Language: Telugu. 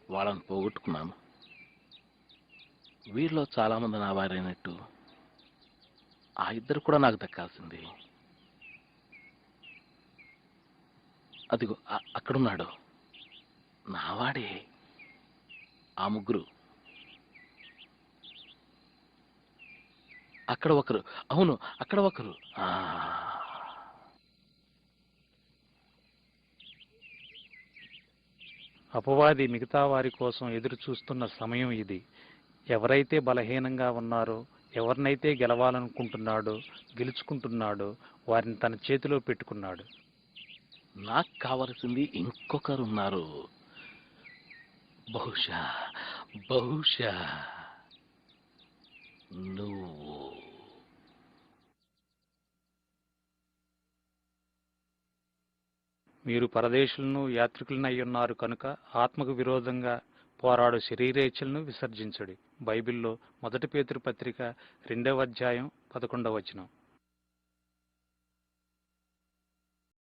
వాళ్ళని పోగొట్టుకున్నాను. వీరిలో చాలామంది నా వారైనట్టు ఆ ఇద్దరు కూడా నాకు దక్కాల్సింది. అదిగో అక్కడున్నాడు నావాడే. ఆ ముగ్గురు అక్కడ ఒకరు, అవును అక్కడ ఒకరు. అపవాది మిగతా వారి కోసం ఎదురు చూస్తున్న సమయం ఇది. ఎవరైతే బలహీనంగా ఉన్నారో, ఎవరినైతే గెలవాలనుకుంటున్నాడో, గెలుచుకుంటున్నాడో వారిని తన చేతిలో పెట్టుకున్నాడు. నాకు కావలసింది ఇంకొకరున్నారు. బహుశా బహుశా నువ్వు. మీరు పరదేశులను యాత్రికులను అయ్యున్నారు కనుక ఆత్మకు విరోధంగా పోరాడు శరీరేచ్ఛలను విసర్జించుడి. బైబిల్లో 1 పేతురు పత్రిక 2వ అధ్యాయం 11వ వచనం.